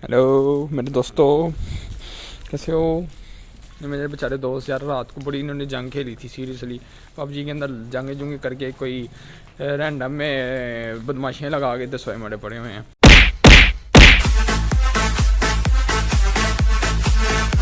Hello मेरे दोस्तों, कैसे हो। ये मेरे बेचारे दोस्त यार, रात को बड़ी इन्होंने जंग खेली थी सीरियसली। पबजी के अंदर जंगे जुंगे करके कोई रैंडम में बदमाशियाँ लगा के 10 मरे पड़े हुए हैं।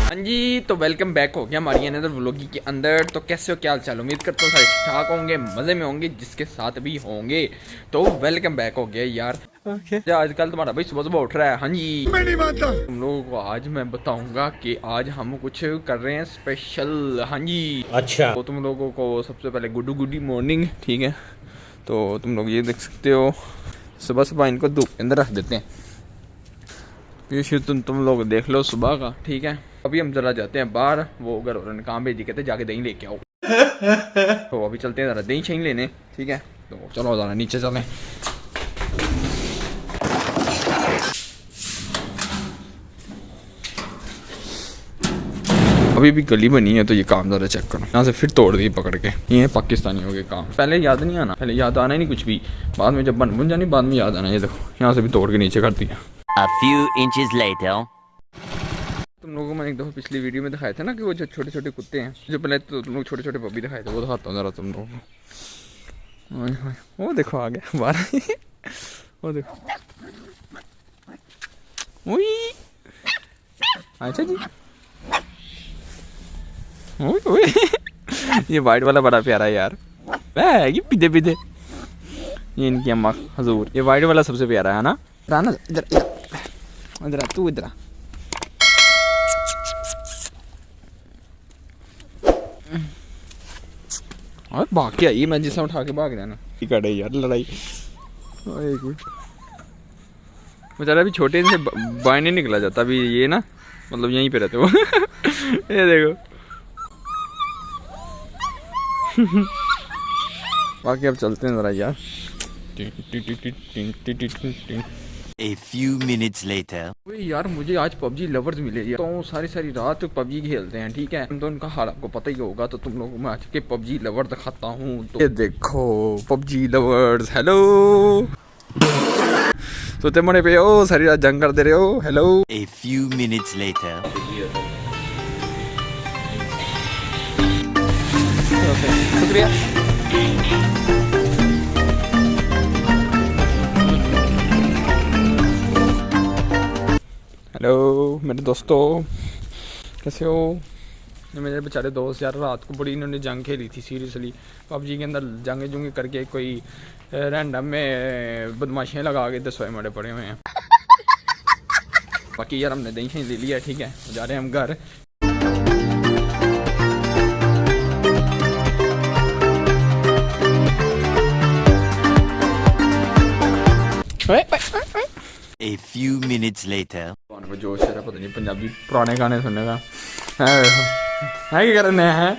हाँ जी, तो वेलकम बैक हो गया हमारी अनदर व्लॉगिंग के अंदर। तो कैसे हो, क्या हाल चाल। उम्मीद करता हूँ सारे ठीक ठाक होंगे, मज़े में होंगे, जिसके साथ भी होंगे। तो वेलकम बैक हो गया यार। आजकल तुम्हारा भाई सुबह सुबह उठ रहा है। हाँ जी, मैं नहीं मानता। तुम लोगों को आज मैं बताऊंगा कि आज हम कुछ कर रहे हैं स्पेशल। हाँ जी, अच्छा। तो तुम लोगों को सबसे पहले गुड मॉर्निंग, ठीक है। तो तुम लोग ये देख सकते हो, सुबह सुबह इनको धूप के अंदर रख देते हैं। ये शुरू तुम लोग देख लो सुबह का, ठीक है। अभी हम जरा जाते हैं बाहर, वो घर वालों ने काम भेजी, कहते जाके दही लेके आओ। तो अभी चलते हैं जरा दही छही लेने, ठीक है। तो चलो जरा नीचे चलें। अभी भी गली बनी है, तो ये काम जरा चेक करो। यहाँ से फिर तोड़ दी पकड़ के। ये पाकिस्तानियों के काम, पहले याद नहीं आना, पहले याद आना ही नहीं कुछ भी, बाद में जब बन जानी बाद में याद आना। ये देखो, यहाँ से भी तोड़ के नीचे कर दिया। A few inches later. तुम लोगों को मैंने एक दफ़ा पिछली वीडियो में दिखाया था ना कि वो जो छोटे छोटे कुत्ते हैं, जो पहले तो तुम लोग छोटे छोटे पपी दिखाए थे, वो दिखाता हूँ जरा तुम लोगों को। वो देखो आ गया बाहर। वो देखो, अच्छा जी। ये वाइट वाला बड़ा प्यारा है यार, ये पीछे पीछे। ये इनकी अम्मा हजूर, ये वाइट वाला सबसे प्यारा है ना। राना इधर इधर तू इधर। और भाग के आई, मैं जिसमें उठा के भाग जाना। कर यार लड़ाई। बेचारा अभी छोटे से बाहर नहीं निकला जाता अभी, ये ना मतलब यहीं पे रहते वो। ये देखो। बाकी अब चलते हैं जरा यार। A few minutes later. यार मुझे आज पबजी लवर्स मिले यार, तो सारी रात पबजी खेलते हैं, ठीक है। तो उनका हाल आपको पता ही होगा, तो तुम लोगों को मैं आज के पबजी लवर दिखाता हूँ। तो ये देखो पबजी लवर्स, हेलो। सोते मरे पे हो, सारी रात जंग कर दे रहे हो। Hello. A few minutes later. शुक्रिया। हेलो मेरे दोस्तों, कैसे हो। ये मेरे बेचारे दोस्त यार, रात को बड़ी इन्होंने जंग खेली थी सीरियसली। पबजी के अंदर जंगे जुंगे करके कोई रैंडम में बदमाशियाँ लगा के 10 मरे पड़े हुए हैं। बाकी यार हमने दही शही ले लिया, ठीक है। जा रहे हैं हम घर। A few minutes later. को जोश है, पता नहीं पंजाबी पुराने गाने सुनने का है क्या करने हैं।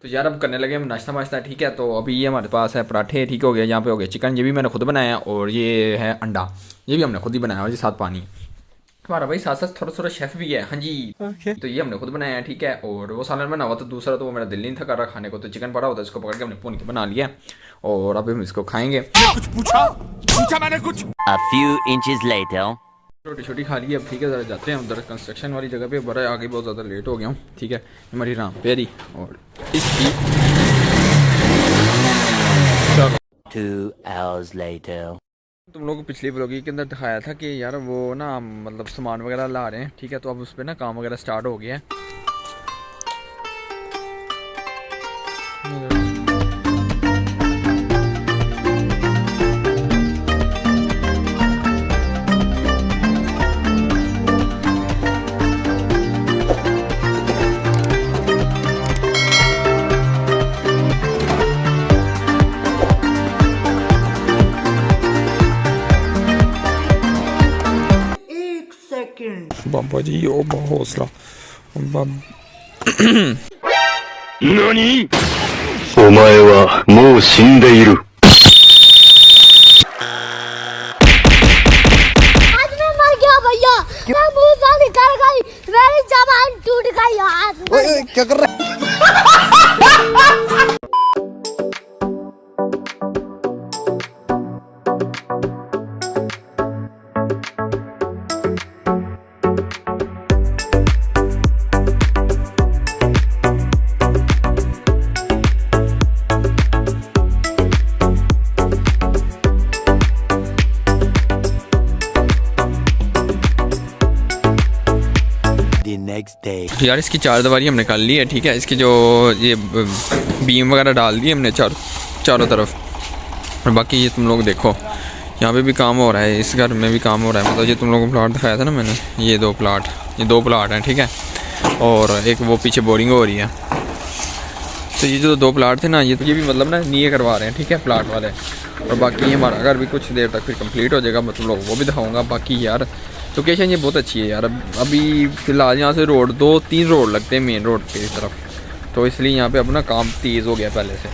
यार अब करने लगे हम नाश्ता वाश्ता, ठीक है। तो अभी ये हमारे पास है पराठे, ठीक हो गया। यहाँ पे हो गया चिकन, ये भी मैंने खुद बनाया। और ये है अंडा, ये भी हमने खुद ही बनाया। और ये साथ पानी। हमारा भाई साथ साथ थोड़ा शेफ भी है। हाँ जी, तो ये हमने खुद बनाया है, ठीक है। और वो सालन बना हुआ था दूसरा, तो वो मेरा दिल नहीं था कर रहा खाने को, तो चिकन पड़ा होता है, इसको पकड़ के हमने भून के बना लिया। और अभी हम इसको खाएंगे। कुछ पूछा मैंने कुछ। A few inches later. रोटी छोटी खा ली अब, ठीक है। ज़रा जाते हैं उधर कंस्ट्रक्शन वाली जगह पे, बड़ा आगे बहुत ज़्यादा लेट हो गया हूँ, ठीक है। हमारी राम प्यारी और इसकी 2 hours later. तुम लोगों को पिछली व्लॉगिंग के अंदर दिखाया था कि यार वो ना मतलब सामान वगैरह ला रहे हैं, ठीक है। तो अब उस पर ना काम वगैरह स्टार्ट हो गया है। बाबा जी ओ हौसला बाब 何お前はもう死んでいる。 आज मैं मर गया भैया मैं मुंह से निकल गई मेरी जबान टूट गई आज क्या कर रहा है The next day. यार इसकी चार दीवारी हमने कर ली है, ठीक है। इसकी जो ये बीम वगैरह डाल दी हमने चारों तरफ। और बाकी ये तुम लोग देखो यहाँ पे भी काम हो रहा है, इस घर में भी काम हो रहा है। मतलब ये तुम लोगों को प्लाट दिखाया था ना मैंने, ये दो प्लाट हैं, ठीक है। और एक वो पीछे बोरिंग हो रही है। तो ये जो दो प्लाट थे ना, ये भी मतलब ना नीचे करवा रहे हैं, ठीक है, प्लाट वाले। और बाकी ये हमारा घर भी कुछ देर तक फिर कंप्लीट हो जाएगा, मैं तुम लोग वो भी दिखाऊंगा। बाकी यार लोकेशन ये बहुत अच्छी है यार। अभी फ़िलहाल यहाँ से 2-3 रोड लगते हैं मेन रोड पे तरफ, तो इसलिए यहाँ पे अपना काम तेज़ हो गया पहले से।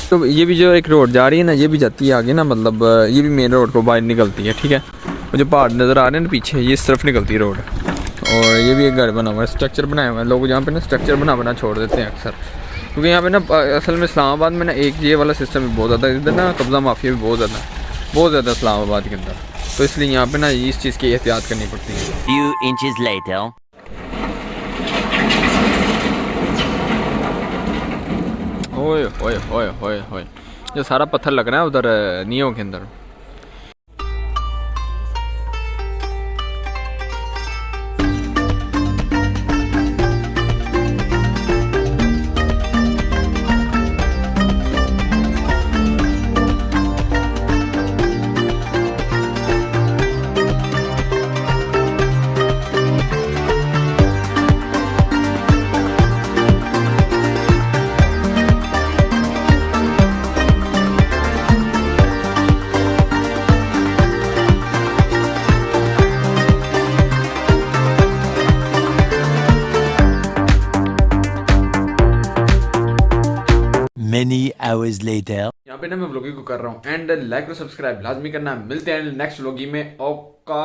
तो ये भी जो एक रोड जा रही है ना, ये भी जाती है आगे ना, मतलब ये भी मेन रोड को बाहर निकलती है, ठीक है। वो जो पहाड़ नज़र आ रहे हैं ना पीछे, ये इस तरफ निकलती है रोड। और ये भी एक घर बना हुआ है, स्ट्रक्चर बनाया हुआ है। लोग यहाँ पे ना स्ट्रक्चर बना छोड़ देते हैं अक्सर, क्योंकि यहाँ पे ना असल में इस्लामाबाद में ना एक ये वाला सिस्टम भी बहुत ज़्यादा है। इधर ना कब्ज़ा माफिया भी बहुत ज़्यादा इस्लामाबाद के अंदर, तो इसलिए यहाँ पे ना इस चीज़ की एहतियात करनी पड़ती है। Few inches later. ओए ओए ओए ओए ओए, ये सारा पत्थर लग रहा है उधर नीयों के अंदर। Many hours later. यहाँ पे ना मैं व्लॉगिंग को कर रहा हूँ, एंड लाइक और सब्सक्राइब लाजमी करना। मिलते हैं नेक्स्ट व्लॉगिंग में। ओका